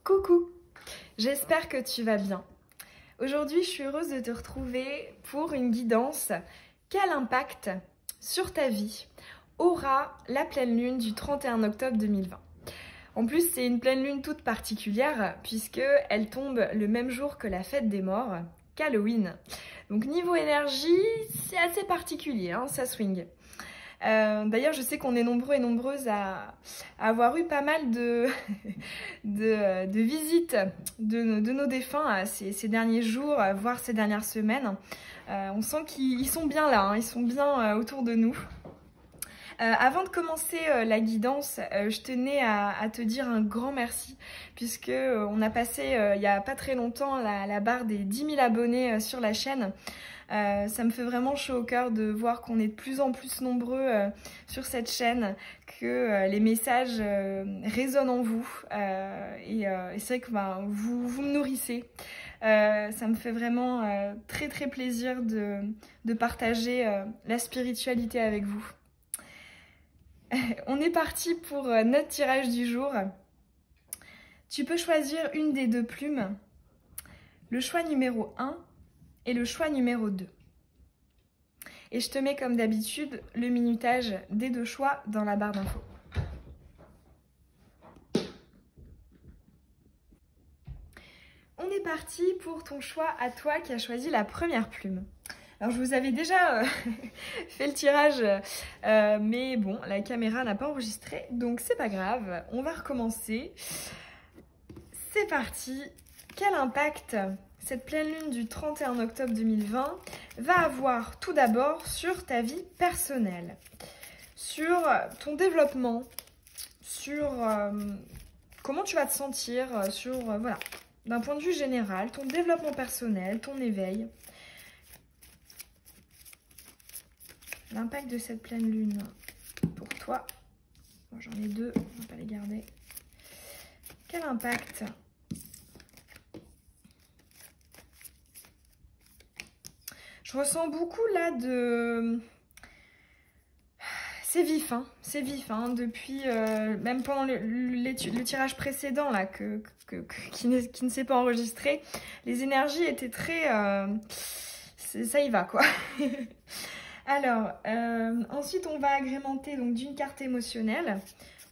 Coucou, j'espère que tu vas bien. Aujourd'hui, je suis heureuse de te retrouver pour une guidance. Quel impact sur ta vie aura la pleine lune du 31 octobre 2020? En plus, c'est une pleine lune toute particulière puisqu'elle tombe le même jour que la fête des morts, qu'Halloween. Donc niveau énergie, c'est assez particulier, hein, ça swing. D'ailleurs, je sais qu'on est nombreux et nombreuses à avoir eu pas mal de visites de nos défunts ces derniers jours, voire ces dernières semaines. On sent qu'ils sont bien là, hein, ils sont bien autour de nous. Avant de commencer la guidance, je tenais à te dire un grand merci puisque on a passé il n'y a pas très longtemps la barre des 10 000 abonnés sur la chaîne. Ça me fait vraiment chaud au cœur de voir qu'on est de plus en plus nombreux sur cette chaîne, que les messages résonnent en vous et c'est vrai que vous me nourrissez. Ça me fait vraiment très très plaisir de partager la spiritualité avec vous. On est parti pour notre tirage du jour. Tu peux choisir une des deux plumes, le choix numéro 1 et le choix numéro 2. Et je te mets comme d'habitude le minutage des deux choix dans la barre d'infos. On est parti pour ton choix à toi qui as choisi la première plume. Alors je vous avais déjà fait le tirage, mais bon, la caméra n'a pas enregistré, donc c'est pas grave, on va recommencer. C'est parti. Quel impact cette pleine lune du 31 octobre 2020 va avoir tout d'abord sur ta vie personnelle, sur ton développement, sur comment tu vas te sentir, sur, voilà, d'un point de vue général, ton développement personnel, ton éveil. L'impact de cette pleine lune pour toi. Bon, j'en ai deux, on va pas les garder. Quel impact? Je ressens beaucoup là de... C'est vif, hein, c'est vif, hein, depuis, même pendant le tirage précédent là, qui ne s'est pas enregistré, les énergies étaient très... ça y va quoi. Alors, ensuite on va agrémenter donc d'une carte émotionnelle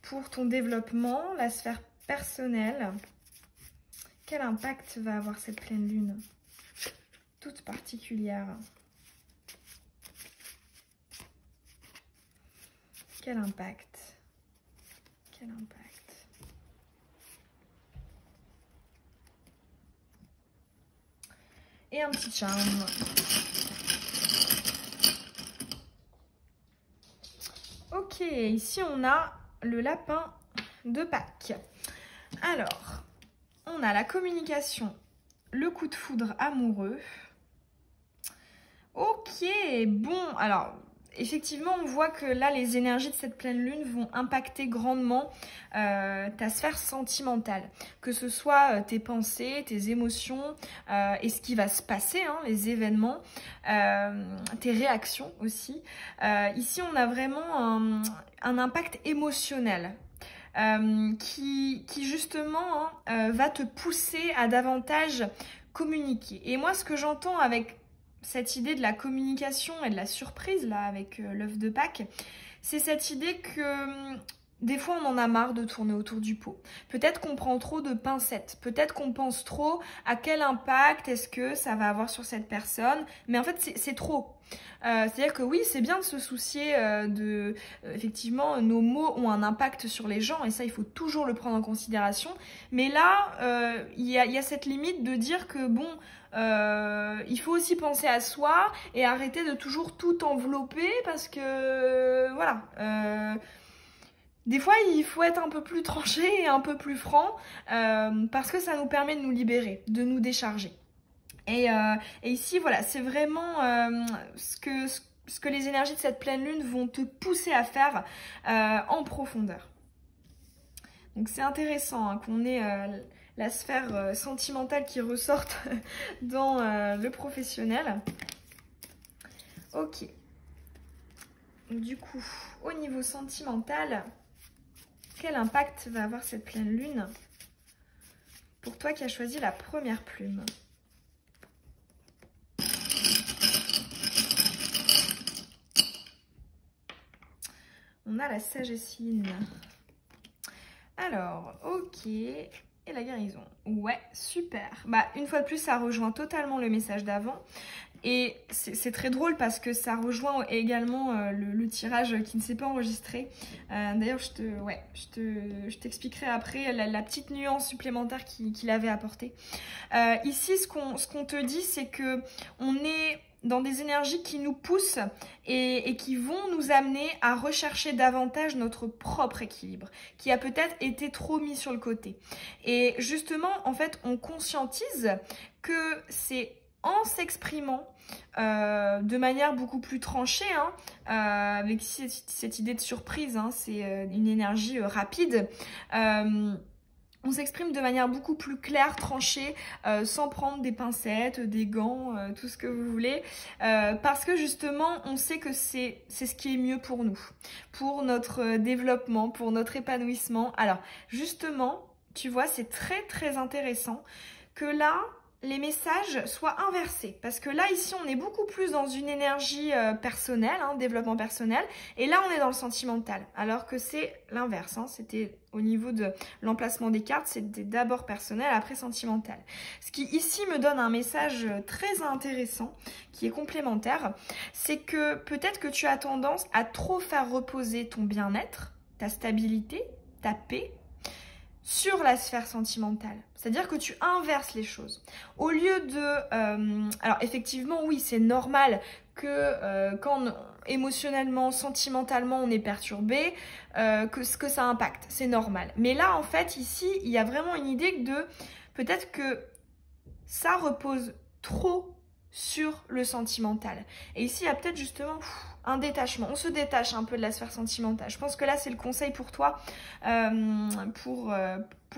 pour ton développement, la sphère personnelle. Quel impact va avoir cette pleine lune toute particulière? Quel impact? Quel impact? Et un petit charme. Ok, ici on a le lapin de Pâques. Alors, on a la communication, le coup de foudre amoureux. Ok, bon, alors, effectivement, on voit que là, les énergies de cette pleine lune vont impacter grandement ta sphère sentimentale. Que ce soit tes pensées, tes émotions et ce qui va se passer, hein, les événements, tes réactions aussi. Ici, on a vraiment un impact émotionnel. Qui justement va te pousser à davantage communiquer. Et moi, ce que j'entends avec cette idée de la communication et de la surprise, là, avec l'œuf de Pâques, c'est cette idée que des fois, on en a marre de tourner autour du pot. Peut-être qu'on prend trop de pincettes. Peut-être qu'on pense trop à quel impact est-ce que ça va avoir sur cette personne. Mais en fait, c'est trop. C'est-à-dire que oui, c'est bien de se soucier effectivement, nos mots ont un impact sur les gens et ça, il faut toujours le prendre en considération. Mais là, il y a cette limite de dire que bon, il faut aussi penser à soi et arrêter de toujours tout envelopper parce que, voilà... Des fois, il faut être un peu plus tranché et un peu plus franc parce que ça nous permet de nous libérer, de nous décharger. Et ici, voilà, c'est vraiment ce que les énergies de cette pleine lune vont te pousser à faire en profondeur. Donc c'est intéressant hein, qu'on ait la sphère sentimentale qui ressorte dans le professionnel. Ok. Du coup, au niveau sentimental... Quel impact va avoir cette pleine lune? Pour toi qui as choisi la première plume. On a la sagesse yin. Alors, ok. Et la guérison. Ouais, super. Bah, une fois de plus, ça rejoint totalement le message d'avant. Et c'est très drôle parce que ça rejoint également le tirage qui ne s'est pas enregistré. D'ailleurs, je t'expliquerai après la petite nuance supplémentaire qu'il avait apportée. Ici, ce qu'on te dit, c'est que on est dans des énergies qui nous poussent et qui vont nous amener à rechercher davantage notre propre équilibre, qui a peut-être été trop mis sur le côté. Et justement, en fait, on conscientise que c'est en s'exprimant de manière beaucoup plus tranchée, avec cette idée de surprise, c'est une énergie rapide, on s'exprime de manière beaucoup plus claire, tranchée, sans prendre des pincettes, des gants, tout ce que vous voulez, parce que justement, on sait que c'est ce qui est mieux pour nous, pour notre développement, pour notre épanouissement. Alors, justement, tu vois, c'est très très intéressant que là, les messages soient inversés. Parce que là, ici, on est beaucoup plus dans une énergie personnelle, développement personnel. Et là, on est dans le sentimental. Alors que c'est l'inverse. C'était au niveau de l'emplacement des cartes, c'était d'abord personnel, après sentimental. Ce qui, ici, me donne un message très intéressant, qui est complémentaire. C'est que peut-être que tu as tendance à trop faire reposer ton bien-être, ta stabilité, ta paix, sur la sphère sentimentale. C'est-à-dire que tu inverses les choses. Au lieu de... alors effectivement, oui, c'est normal que quand émotionnellement, sentimentalement, on est perturbé, que ça impacte. C'est normal. Mais là, en fait, ici, il y a vraiment une idée de... Peut-être que ça repose trop sur le sentimental. Et ici, il y a peut-être justement un détachement. On se détache un peu de la sphère sentimentale. Je pense que là, c'est le conseil pour toi, pour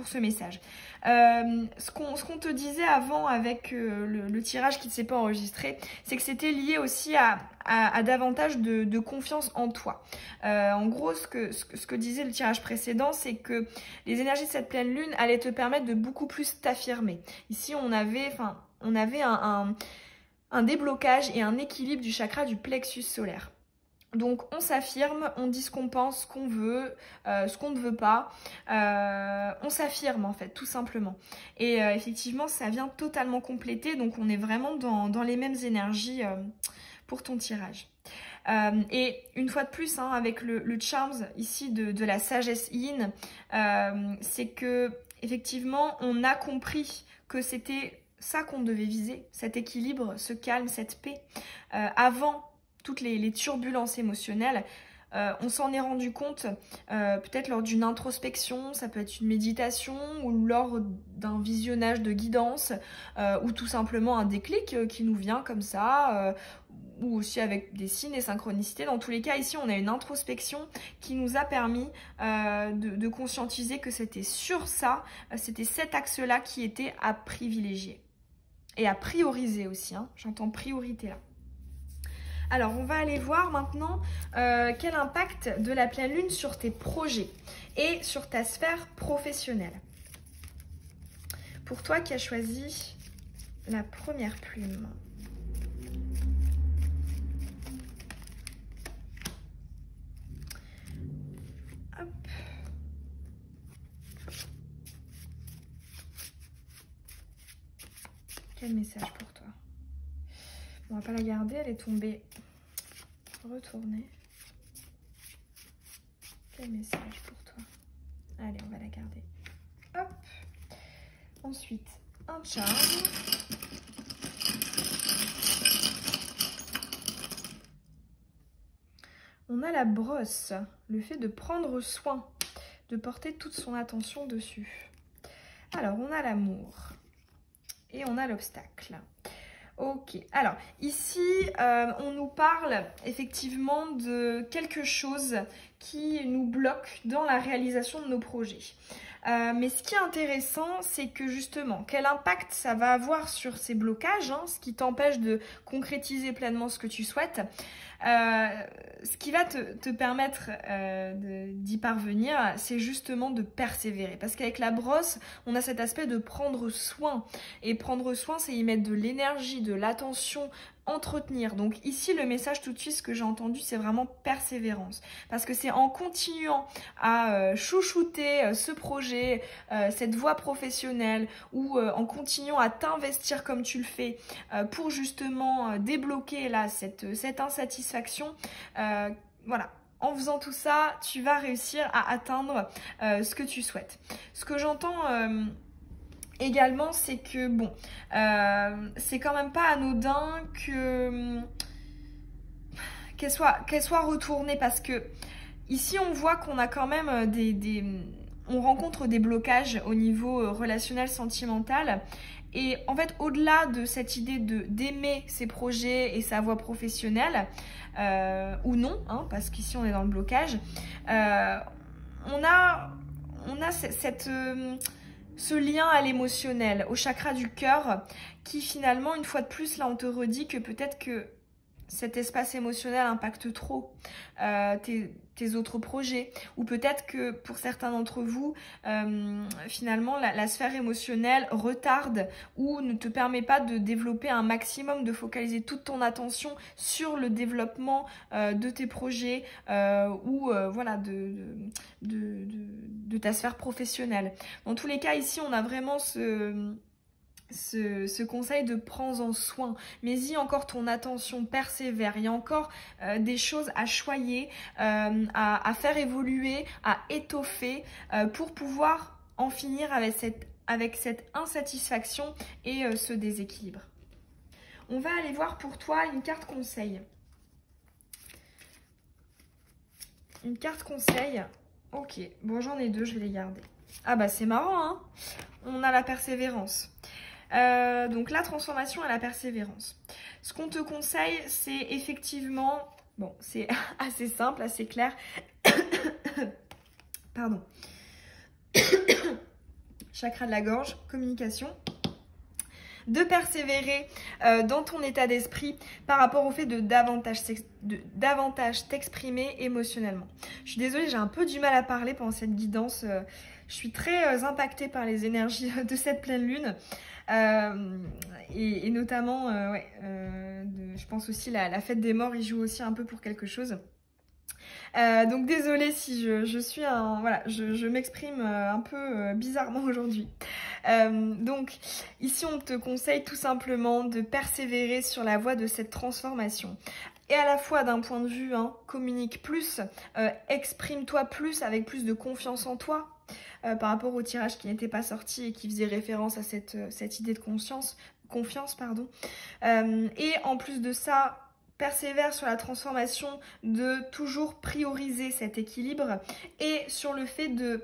ce message. Ce qu'on te disait avant avec le tirage qui ne s'est pas enregistré, c'est que c'était lié aussi à davantage de confiance en toi. En gros, ce que disait le tirage précédent, c'est que les énergies de cette pleine lune allaient te permettre de beaucoup plus t'affirmer. Ici, on avait un déblocage et un équilibre du chakra du plexus solaire. Donc on s'affirme, on dit ce qu'on pense, ce qu'on veut, ce qu'on ne veut pas. On s'affirme en fait, tout simplement. Et effectivement, ça vient totalement compléter. Donc on est vraiment dans les mêmes énergies pour ton tirage. Et une fois de plus, avec le charms ici de la sagesse yin, c'est que effectivement, on a compris que c'était ça qu'on devait viser, cet équilibre, ce calme, cette paix, avant toutes les turbulences émotionnelles. On s'en est rendu compte peut-être lors d'une introspection, ça peut être une méditation ou lors d'un visionnage de guidance ou tout simplement un déclic qui nous vient comme ça ou aussi avec des signes et synchronicités. Dans tous les cas, ici, on a une introspection qui nous a permis de conscientiser que c'était sur ça, c'était cet axe-là qui était à privilégier. Et à prioriser aussi, j'entends priorité là. Alors, on va aller voir maintenant quel impact de la pleine lune sur tes projets et sur ta sphère professionnelle. Pour toi qui as choisi la première plume. Hop. Quel message pour toi? On va pas la garder, elle est tombée. Retourner. Quel message pour toi? Allez, on va la garder. Hop. Ensuite, un charme. On a la brosse, le fait de prendre soin, de porter toute son attention dessus. Alors, on a l'amour et on a l'obstacle. Ok, alors ici on nous parle effectivement de quelque chose qui nous bloque dans la réalisation de nos projets. Mais ce qui est intéressant, c'est que justement, quel impact ça va avoir sur ces blocages, hein, ce qui t'empêche de concrétiser pleinement ce que tu souhaites. Ce qui va te permettre d'y parvenir, c'est justement de persévérer. Parce qu'avec la brosse, on a cet aspect de prendre soin. Et prendre soin, c'est y mettre de l'énergie, de l'attention, entretenir. Donc ici, le message tout de suite, ce que j'ai entendu, c'est vraiment persévérance. Parce que c'est en continuant à chouchouter ce projet, cette voie professionnelle, ou en continuant à t'investir comme tu le fais pour justement débloquer là cette insatisfaction. Voilà. En faisant tout ça, tu vas réussir à atteindre ce que tu souhaites. Ce que j'entends également, c'est que bon, c'est quand même pas anodin que qu'elle soit retournée, parce que ici on voit qu'on a quand même on rencontre des blocages au niveau relationnel, sentimental. Et en fait, au-delà de cette idée d'aimer ses projets et sa voie professionnelle, ou non, hein, parce qu'ici on est dans le blocage, on a ce lien à l'émotionnel, au chakra du cœur, qui finalement, une fois de plus, là on te redit que peut-être que cet espace émotionnel impacte trop tes autres projets, ou peut-être que pour certains d'entre vous, finalement la sphère émotionnelle retarde ou ne te permet pas de développer un maximum, de focaliser toute ton attention sur le développement de tes projets ou voilà, de ta sphère professionnelle. Dans tous les cas, ici on a vraiment ce conseil de prends-en soin, mets-y encore ton attention, persévère. Il y a encore des choses à choyer, à faire évoluer, à étoffer pour pouvoir en finir avec cette insatisfaction et ce déséquilibre. On va aller voir pour toi une carte conseil. Une carte conseil. Ok, bon, j'en ai deux, je vais les garder. Ah bah c'est marrant, hein. On a la persévérance. Donc la transformation et la persévérance. Ce qu'on te conseille, c'est effectivement, bon, c'est assez simple, assez clair. Pardon. Chakra de la gorge, communication. De persévérer dans ton état d'esprit par rapport au fait de davantage t'exprimer émotionnellement. Je suis désolée, j'ai un peu du mal à parler pendant cette guidance. Je suis très impactée par les énergies de cette pleine lune. Et notamment, je pense aussi la fête des morts, il joue aussi un peu pour quelque chose. Donc désolée si je suis voilà, je m'exprime un peu bizarrement aujourd'hui. Donc ici on te conseille tout simplement de persévérer sur la voie de cette transformation. Et à la fois d'un point de vue, communique plus, exprime-toi plus avec plus de confiance en toi. Par rapport au tirage qui n'était pas sorti et qui faisait référence à cette idée de confiance, pardon. Et en plus de ça, persévère sur la transformation, de toujours prioriser cet équilibre et sur le fait de...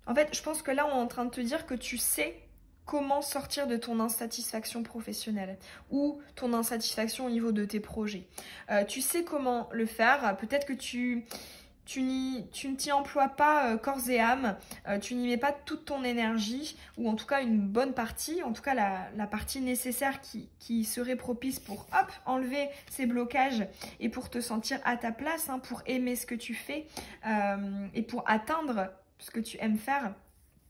En fait, je pense que là, on est en train de te dire que tu sais comment sortir de ton insatisfaction professionnelle ou ton insatisfaction au niveau de tes projets. Tu sais comment le faire. Peut-être que tu ne t'y emploies pas corps et âme, tu n'y mets pas toute ton énergie, ou en tout cas une bonne partie, en tout cas la partie nécessaire qui serait propice pour enlever ces blocages et pour te sentir à ta place, pour aimer ce que tu fais et pour atteindre ce que tu aimes faire.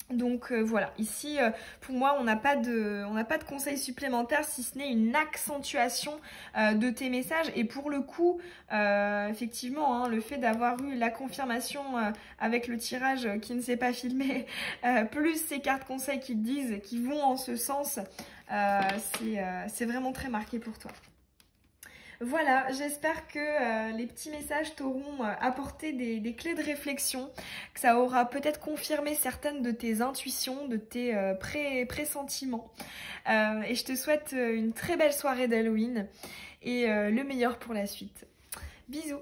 Donc voilà, ici pour moi on n'a pas de conseils supplémentaires si ce n'est une accentuation de tes messages. Et pour le coup effectivement le fait d'avoir eu la confirmation avec le tirage qui ne s'est pas filmé plus ces cartes conseils qui te disent, qui vont en ce sens, c'est vraiment très marqué pour toi. Voilà, j'espère que les petits messages t'auront apporté des clés de réflexion, que ça aura peut-être confirmé certaines de tes intuitions, de tes pressentiments. Et je te souhaite une très belle soirée d'Halloween et le meilleur pour la suite. Bisous!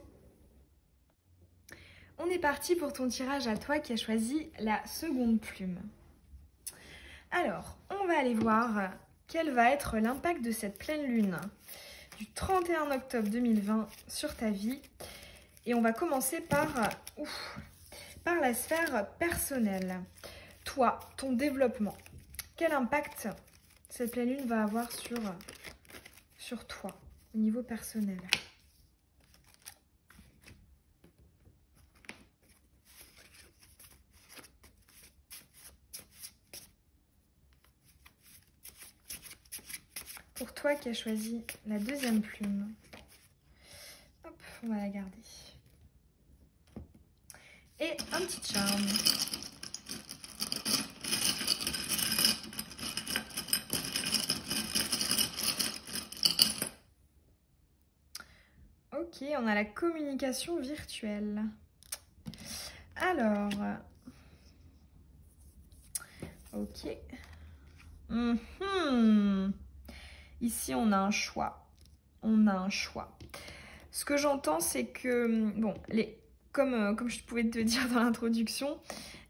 On est parti pour ton tirage à toi qui a choisi la seconde plume. Alors, on va aller voir quel va être l'impact de cette pleine lune du 31 octobre 2020 sur ta vie. Et on va commencer par la sphère personnelle. toi, ton développement, quel impact cette pleine lune va avoir sur toi, au niveau personnel? Pour toi qui as choisi la deuxième plume, hop, on va la garder. Et un petit charme. Ok, on a la communication virtuelle. Alors, ok. Ici, on a un choix. On a un choix. Ce que j'entends, c'est que, bon, comme je pouvais te dire dans l'introduction,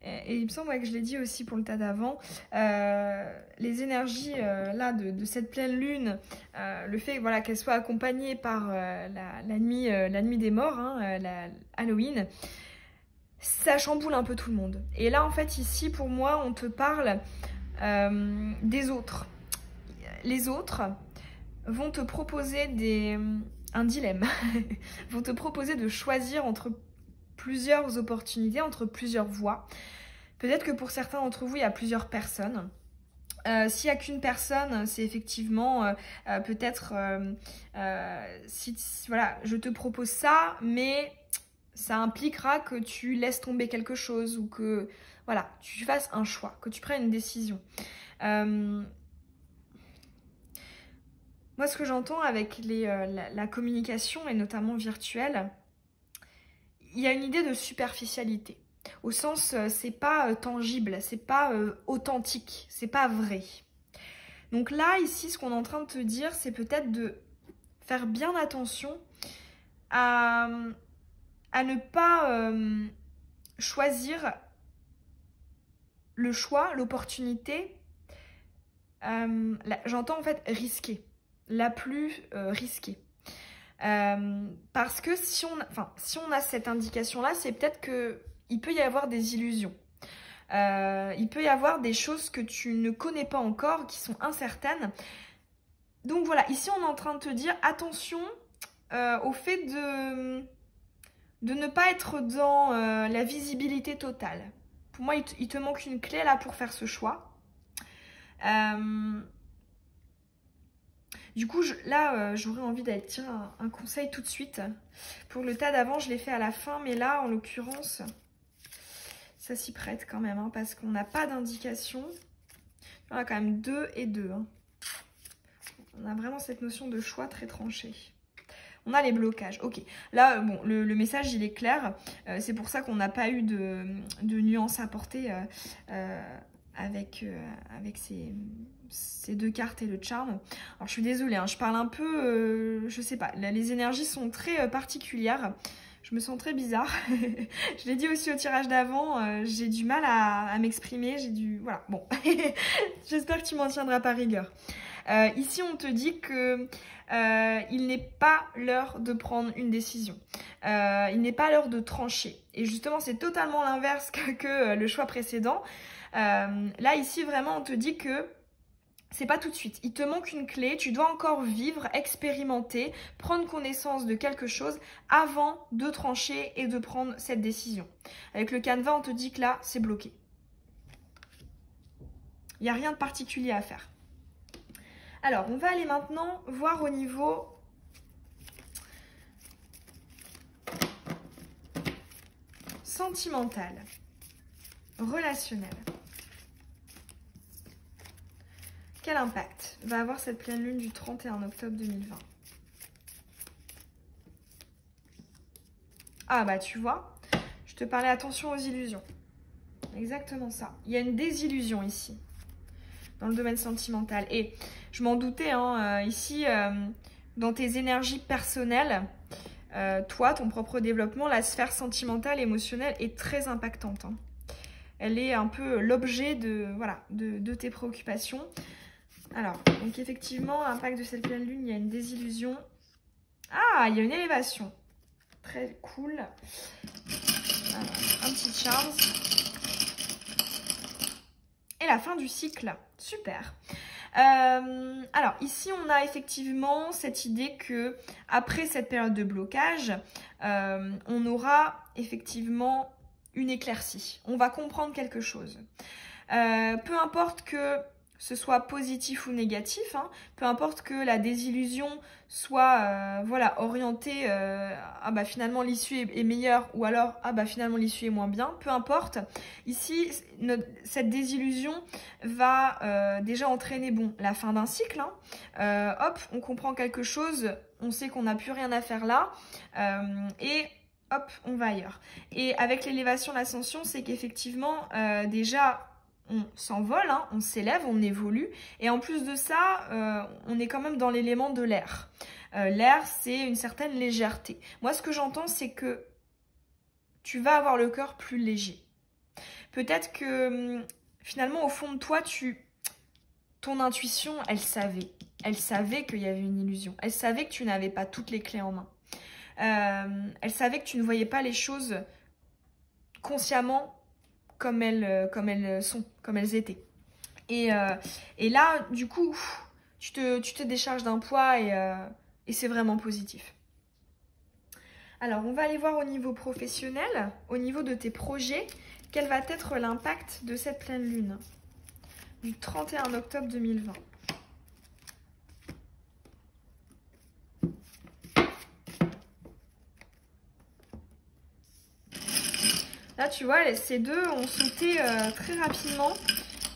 et il me semble que je l'ai dit aussi pour le tas d'avant, les énergies là de cette pleine lune, le fait voilà, qu'elle soit accompagnée par la nuit des morts, hein, Halloween, ça chamboule un peu tout le monde. Et là, en fait, ici, pour moi, on te parle des autres. Les autres vont te proposer un dilemme, vont te proposer de choisir entre plusieurs opportunités, entre plusieurs voies. Peut-être que pour certains d'entre vous, il y a plusieurs personnes. S'il n'y a qu'une personne, c'est effectivement peut-être voilà, je te propose ça, mais ça impliquera que tu laisses tomber quelque chose ou que voilà, tu fasses un choix, que tu prennes une décision. Moi, ce que j'entends avec la communication, et notamment virtuelle, il y a une idée de superficialité. Au sens, c'est pas tangible, c'est pas authentique, c'est pas vrai. Donc là, ici, ce qu'on est en train de te dire, c'est peut-être de faire bien attention à ne pas choisir le choix, l'opportunité, j'entends en fait risquer, la plus risquée. Parce que si on a cette indication-là, c'est peut-être qu'il peut y avoir des illusions. Il peut y avoir des choses que tu ne connais pas encore, qui sont incertaines. Donc voilà, ici on est en train de te dire attention au fait de ne pas être dans la visibilité totale. Pour moi, il te manque une clé là pour faire ce choix. Du coup, j'aurais envie d'aller tirer un conseil tout de suite. Pour le tas d'avant, je l'ai fait à la fin, mais là, en l'occurrence, ça s'y prête quand même, hein, parce qu'on n'a pas d'indication. On a quand même 2 et 2. Hein. On a vraiment cette notion de choix très tranché. On a les blocages. Ok, là, bon, le message, il est clair. C'est pour ça qu'on n'a pas eu de nuances à apporter avec ces 2 cartes et le charme. Alors, je suis désolée, hein, je parle un peu, je sais pas, là, les énergies sont très particulières. Je me sens très bizarre. Je l'ai dit aussi au tirage d'avant, j'ai du mal à m'exprimer, voilà, bon. J'espère que tu m'en tiendras par rigueur. Ici, on te dit que il n'est pas l'heure de prendre une décision. Il n'est pas l'heure de trancher. Et justement, c'est totalement l'inverse que le choix précédent. Là, ici, vraiment, on te dit que c'est pas tout de suite. Il te manque une clé, tu dois encore vivre, expérimenter, prendre connaissance de quelque chose avant de trancher et de prendre cette décision. Avec le canevas, on te dit que là, c'est bloqué. Il n'y a rien de particulier à faire. Alors, on va aller maintenant voir au niveau sentimental, relationnel. Quel impact va avoir cette pleine lune du 31 octobre 2020? Ah bah tu vois, je te parlais attention aux illusions. Exactement ça. Il y a une désillusion ici, dans le domaine sentimental. Et je m'en doutais, hein, ici, dans tes énergies personnelles, toi, ton propre développement, la sphère sentimentale, émotionnelle est très impactante. Hein. Elle est un peu l'objet de tes préoccupations. Alors, donc effectivement, l'impact de cette pleine lune, il y a une désillusion. Ah, il y a une élévation. Très cool. Alors, un petit charme. et la fin du cycle. Super. Alors ici on a effectivement cette idée que après cette période de blocage, on aura effectivement une éclaircie. On va comprendre quelque chose. Peu importe que ce soit positif ou négatif, hein, peu importe que la désillusion soit voilà, orientée ah bah finalement l'issue est meilleure ou alors ah bah finalement l'issue est moins bien, peu importe. Ici, cette désillusion va déjà entraîner bon, la fin d'un cycle. Hein. Hop, on comprend quelque chose, on sait qu'on n'a plus rien à faire là et hop, on va ailleurs. Et avec l'élévation, l'ascension, c'est qu'effectivement déjà on s'envole, hein, on s'élève, on évolue. Et en plus de ça, on est quand même dans l'élément de l'air. L'air, c'est une certaine légèreté. Moi, ce que j'entends, c'est que tu vas avoir le cœur plus léger. Peut-être que finalement, au fond de toi, ton intuition, elle savait. Elle savait qu'il y avait une illusion. Elle savait que tu n'avais pas toutes les clés en main. Elle savait que tu ne voyais pas les choses consciemment comme elles sont, comme elles étaient. Et là, du coup, tu te décharges d'un poids et c'est vraiment positif. Alors, on va aller voir au niveau professionnel, au niveau de tes projets, quel va être l'impact de cette pleine lune du 31 octobre 2020. Là, tu vois, ces deux ont sauté très rapidement.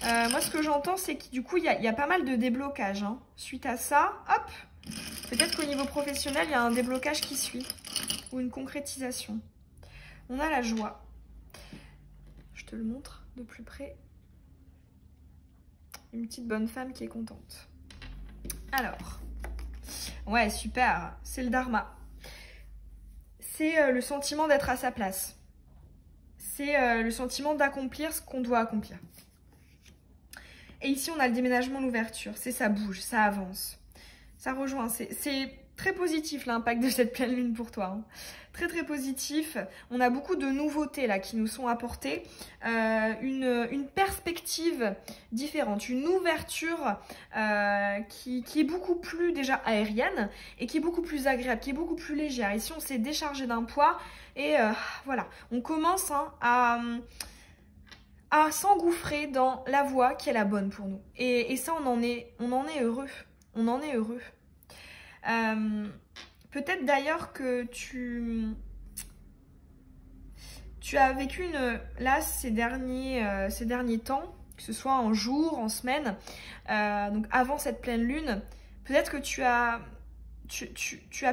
Moi, ce que j'entends, c'est que du coup, il y a pas mal de déblocage. Hein. Suite à ça, hop, peut-être qu'au niveau professionnel, il y a un déblocage qui suit. Ou une concrétisation. On a la joie. Je te le montre de plus près. Une petite bonne femme qui est contente. Alors, ouais, super. C'est le dharma. C'est le sentiment d'être à sa place. C'est le sentiment d'accomplir ce qu'on doit accomplir. Et ici, on a le déménagement, l'ouverture. C'est ça bouge, ça avance. Ça rejoint. C'est très positif l'impact de cette pleine lune pour toi. Hein. Très très positif. On a beaucoup de nouveautés là qui nous sont apportées. Une perspective différente. Une ouverture qui est beaucoup plus déjà aérienne et qui est beaucoup plus agréable, qui est beaucoup plus légère. Ici, on s'est déchargé d'un poids et voilà. On commence hein, à s'engouffrer dans la voie qui est la bonne pour nous. Et ça, on en est heureux. On en est heureux. Peut-être d'ailleurs que tu as vécu là ces derniers temps, que ce soit en jours, en semaines, donc avant cette pleine lune, peut-être que tu as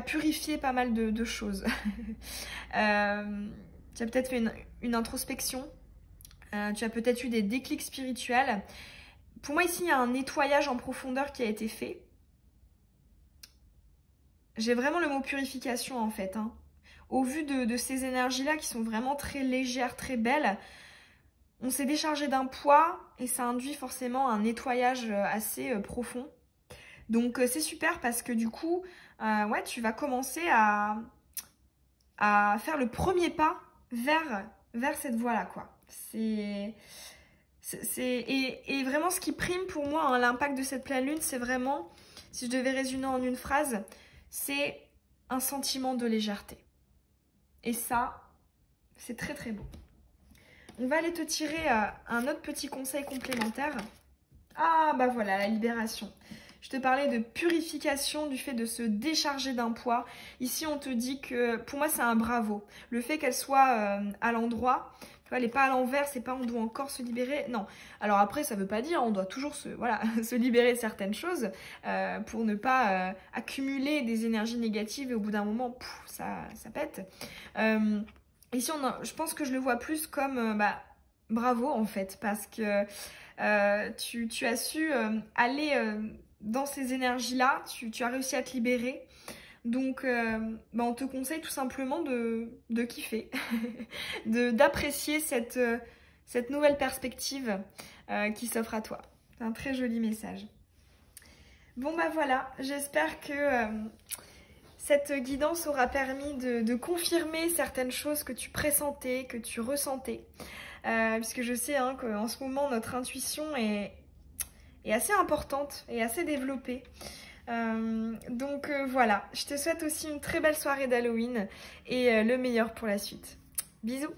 purifié pas mal de choses. Tu as peut-être fait une introspection. Tu as peut-être eu des déclics spirituels. Pour moi, ici, il y a un nettoyage en profondeur qui a été fait. J'ai vraiment le mot purification, en fait. Hein. Au vu de ces énergies-là qui sont vraiment très légères, très belles, on s'est déchargé d'un poids et ça induit forcément un nettoyage assez profond. Donc, c'est super parce que du coup, ouais, tu vas commencer à faire le premier pas vers cette voie-là, quoi. Et vraiment ce qui prime pour moi, hein, l'impact de cette pleine lune, c'est vraiment, si je devais résumer en une phrase, c'est un sentiment de légèreté. Et ça, c'est très très beau. On va aller te tirer un autre petit conseil complémentaire. Ah bah voilà, la libération. Je te parlais de purification, du fait de se décharger d'un poids. Ici, on te dit que, pour moi, c'est un bravo. Le fait qu'elle soit à l'endroit, tu vois, elle n'est pas à l'envers, c'est pas on doit encore se libérer. Non. Alors après, ça veut pas dire, on doit toujours se libérer certaines choses pour ne pas accumuler des énergies négatives et au bout d'un moment, pouf, ça pète. Ici, je pense que je le vois plus comme bravo en fait, parce que tu as su aller dans ces énergies-là, tu as réussi à te libérer. Donc, on te conseille tout simplement de kiffer, d'apprécier cette nouvelle perspective qui s'offre à toi. C'est un très joli message. Bon, bah voilà, j'espère que cette guidance aura permis de confirmer certaines choses que tu pressentais, que tu ressentais. Puisque je sais hein, qu'en ce moment, notre intuition est assez importante et assez développée. Donc voilà, je te souhaite aussi une très belle soirée d'Halloween et le meilleur pour la suite. Bisous!